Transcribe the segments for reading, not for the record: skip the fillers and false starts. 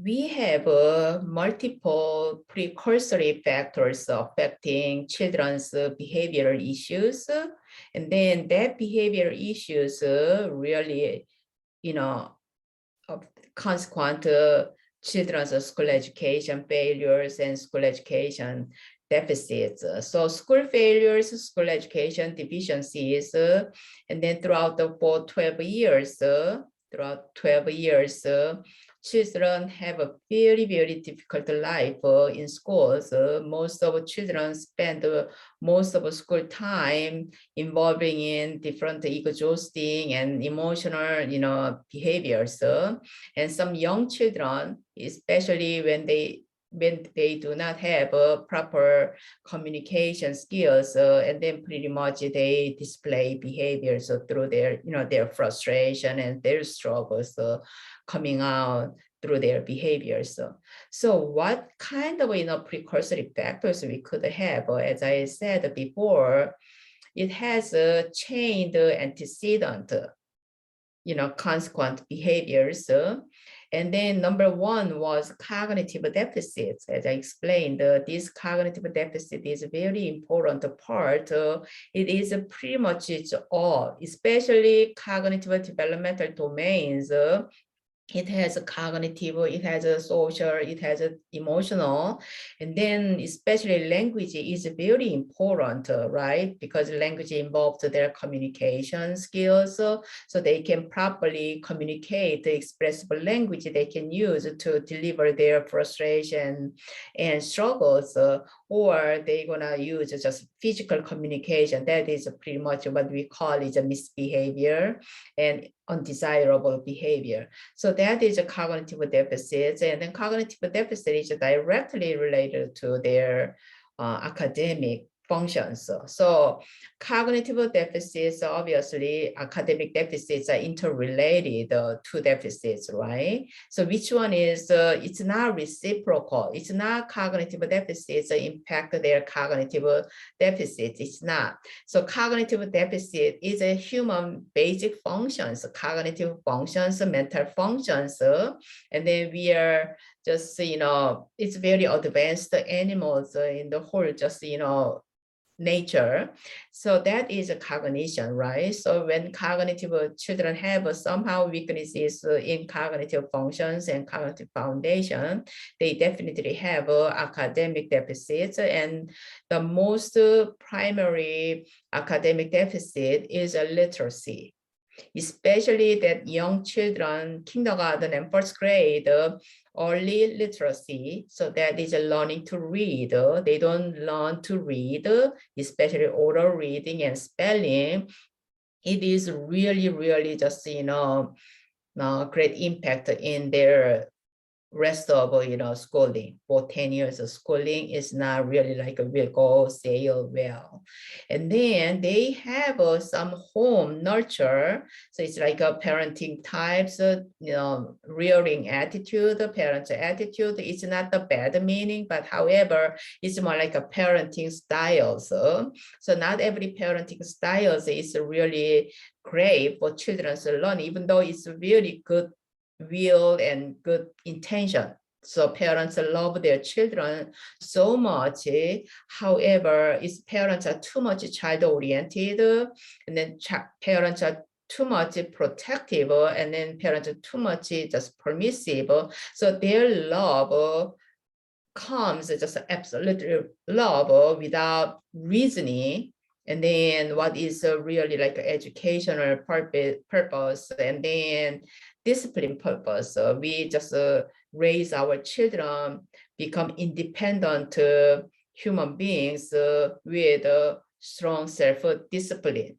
we have multiple precursory factors affecting children's behavioral issues. And then that behavioral issues really, you know, consequent children's school education failures and school education deficits. So school failures, school education deficiencies, and then throughout the 12 years, children have a very, very difficult life in schools. Most of children spend most of school time involving in different exhausting and emotional, behaviors. And some young children, especially when they do not have proper communication skills, and then pretty much they display behaviors through their frustration and their struggles coming out through their behaviors. So what kind of precursory factors we could have? As I said before, it has a chained antecedent, consequent behaviors. And then number one was cognitive deficits. As I explained, this cognitive deficit is a very important part. It is pretty much it's all, especially cognitive developmental domains. It has a cognitive, it has a social, it has a emotional, and then especially language is very important, right? Because language involves their communication skills, so they can properly communicate the expressible language they can use to deliver their frustration and struggles, or they're gonna use just physical communication. That is pretty much what we call is a misbehavior and undesirable behavior. So that is a cognitive deficit, and then cognitive deficit is directly related to their academic functions. So cognitive deficits, obviously academic deficits are interrelated, to deficits, right? So which one is, it's not reciprocal. It's not cognitive deficits impact their cognitive deficits. It's not. So cognitive deficit is a human basic functions, cognitive functions, mental functions, and then we are just, it's very advanced animals in the whole, just, nature. So that is a cognition, right? So when cognitive children have somehow weaknesses in cognitive functions and cognitive foundation, they definitely have academic deficits. And the most primary academic deficit is a literacy, especially that young children, kindergarten and first grade, early literacy. So that is learning to read. They don't learn to read, especially oral reading and spelling. It is really, really just, great impact in their rest of schooling. For 10 years of schooling is not really like a will go sail well. And then they have some home nurture. So it's like a parenting types, rearing attitude, parents attitude. It's not the bad meaning, but however, it's more like a parenting style. So not every parenting styles is really great for children's learning, even though it's really good will and good intention. So parents love their children so much. However, if parents are too much child-oriented, and then parents are too much protective, and then parents are too much just permissive, so their love comes just absolute love without reasoning. And then what is really like educational purpose, and then discipline purpose. We just raise our children, become independent human beings with strong self-discipline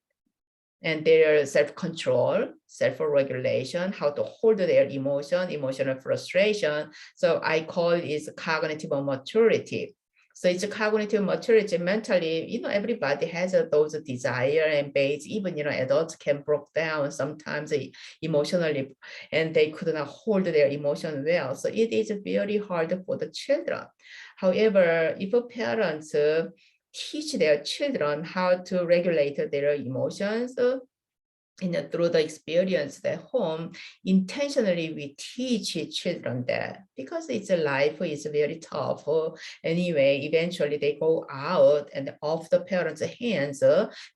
and their self-control, self-regulation, how to hold their emotional frustration. So I call it cognitive maturity. So it's a cognitive maturity mentally, everybody has those desire and base, even, adults can break down sometimes emotionally, and they could not hold their emotion well. So it is very hard for the children. However, if parents teach their children how to regulate their emotions, through the experience at home, intentionally we teach children that because it's a life is very tough. Anyway, eventually they go out and off the parents' hands,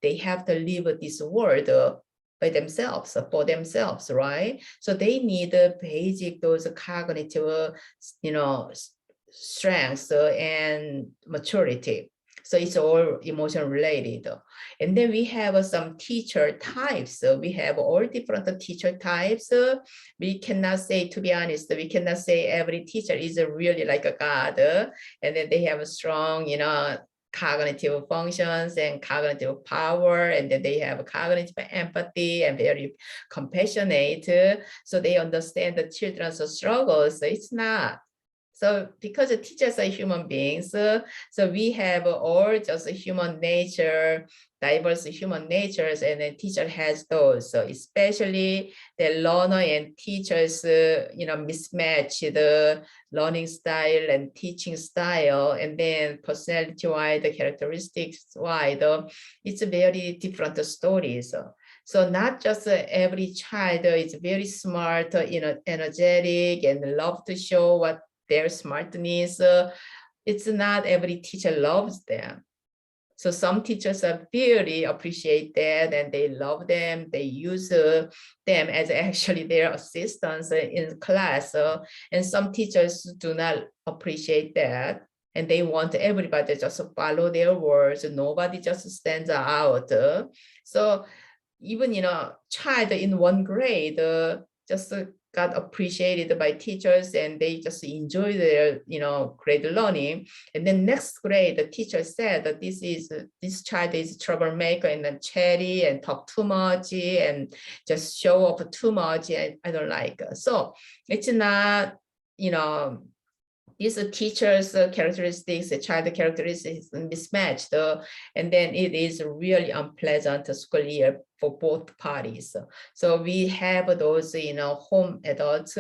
they have to leave this world by themselves, for themselves, right? So they need basic those cognitive, strengths and maturity. So it's all emotion related. And then we have some teacher types. We have all different teacher types. We cannot say, to be honest, we cannot say every teacher is really like a god. And then they have a strong, cognitive functions and cognitive power, and then they have cognitive empathy and very compassionate. So they understand the children's struggles. It's not. So because the teachers are human beings, so we have all just human nature, diverse human natures, and then teacher has those. So especially the learner and teachers, mismatch the learning style and teaching style, and then personality-wise, the characteristics-wise, it's very different stories. So not just every child is very smart, energetic, and love to show what their smartness. It's not every teacher loves them. So some teachers are very appreciate that and they love them. They use them as actually their assistants in class. And some teachers do not appreciate that. And they want everybody just to follow their words. Nobody just stands out. So even, child in one grade just got appreciated by teachers and they just enjoy their, grade learning. And then next grade, the teacher said that this child is troublemaker and then chatty and talk too much and just show off too much. And I don't like. So it's not, these teachers' characteristics, the child characteristics mismatched, and then it is really unpleasant school year for both parties. So we have those, home adult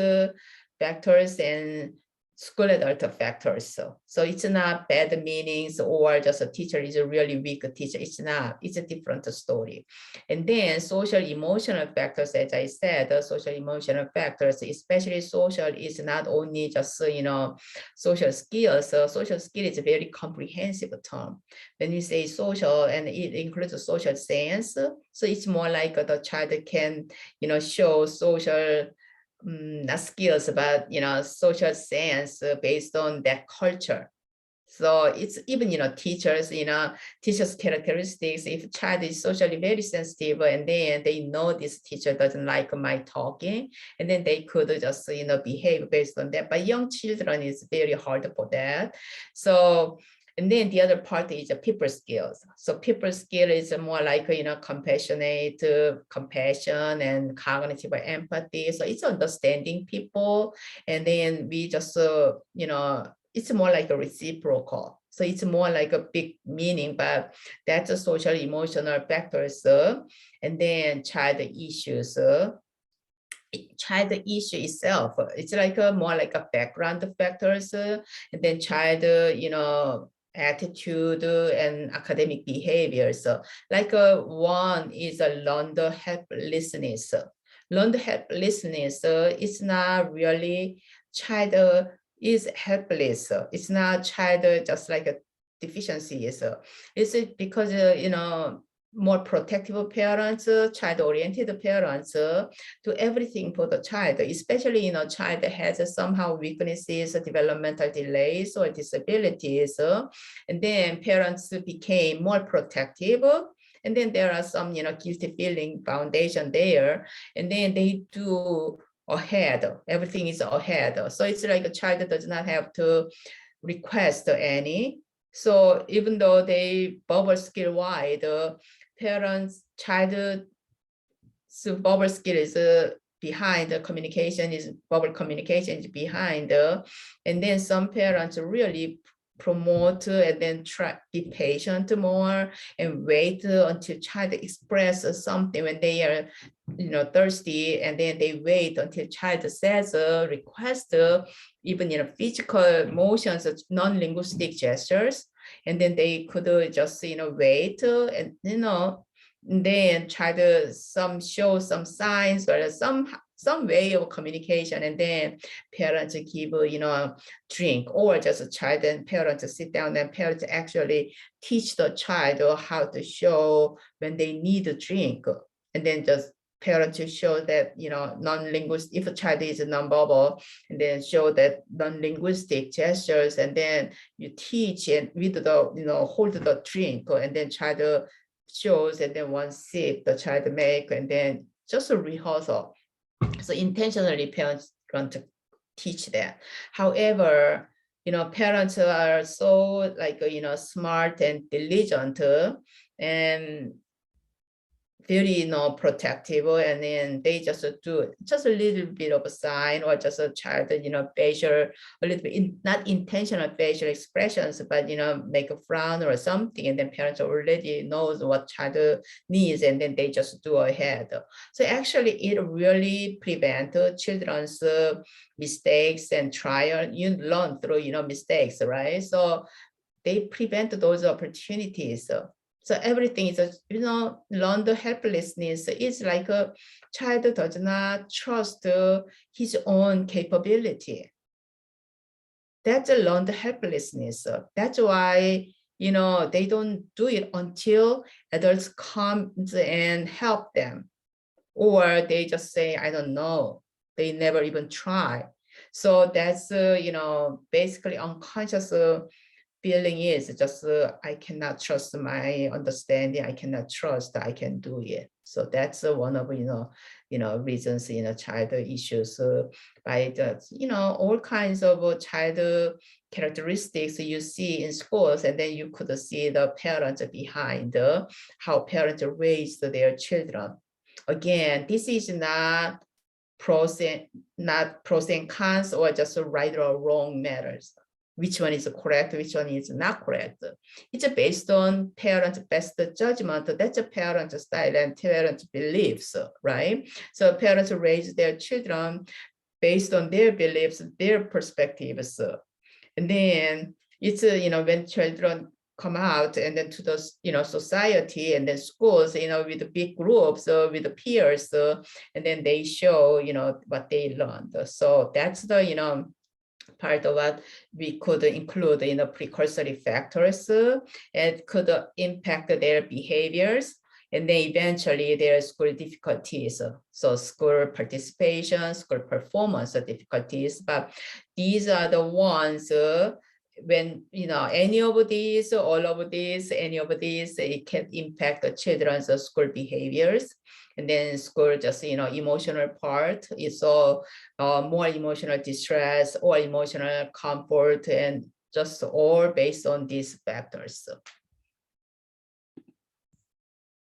factors and school adult factors. So it's not bad meanings or just a teacher is a really weak teacher. It's not. It's a different story. And then social emotional factors, as I said, the social emotional factors, especially social, is not only just social skills. Social skill is a very comprehensive term. When you say social, and it includes social sense, so it's more like the child can show social not skills, but social sense based on that culture. So it's even teachers, teachers' characteristics. If child is socially very sensitive, and then they know this teacher doesn't like my talking, and then they could just behave based on that. But young children is very hard for that. So. And then the other part is people skills. So people skill is more like, compassionate, compassion and cognitive empathy. So it's understanding people. And then we just, it's more like a reciprocal. So it's more like a big meaning, but that's a social emotional factors. And then child issues. Child issue itself, it's like more like a background factors. And then child, attitude and academic behaviors. Like one is a learned helplessness. Learned helplessness, it's not really child is helpless. It's not child just like a deficiency. It's because, more protective parents, child-oriented parents, do everything for the child, especially, child has somehow weaknesses, developmental delays or disabilities, and then parents became more protective. And then there are some, guilty feeling foundation there, and then they do ahead, everything is ahead. So it's like a child does not have to request any. So even though they verbal skill wide, parents, child, so verbal skill is behind, the communication is verbal communication is behind, and then some parents really promote and then try be patient more and wait until child express something when they are thirsty, and then they wait until child says request, even physical motions, non-linguistic gestures, and then they could just wait and then try to show some signs or some way of communication, and then parents give drink, or just a child and parents sit down and parents actually teach the child how to show when they need a drink, and then just parents to show that non-linguistic, if a child is non-verbal, and then show that non-linguistic gestures, and then you teach and with the hold the drink, and then child shows, and then one sip the child make, and then just a rehearsal. So intentionally parents want to teach that. However, parents are so smart and diligent and very protective, and then they just do just a little bit of a sign, or just a child facial, a little bit not intentional facial expressions, but make a frown or something, and then parents already knows what child needs, and then they just do ahead. So actually it really prevent children's mistakes and trial. You learn through mistakes, right? So they prevent those opportunities. So everything is, learned helplessness is like a child does not trust his own capability. That's a learned helplessness. That's why, they don't do it until adults come and help them. Or they just say, I don't know. They never even try. So that's, basically unconscious feeling is just I cannot trust my understanding. I cannot trust I can do it. So that's one of reasons child issues by the all kinds of child characteristics you see in schools, and then you could see the parents behind how parents raised their children. Again, this is not pros and cons, or just right or wrong matters. Which one is correct, which one is not correct. It's based on parents' best judgment. That's a parent's style and parents' beliefs, right? So parents raise their children based on their beliefs, their perspectives. And then it's, when children come out and then to the, society and then schools, with the big groups, with the peers, and then they show, what they learned. So that's the, part of what we could include in the precursory factors. It could impact their behaviors, and then eventually their school difficulties. So school participation, school performance difficulties, but these are the ones when any of these, all of these, any of these, it can impact the children's school behaviors. And then school just emotional part is all more emotional distress or emotional comfort, and just all based on these factors.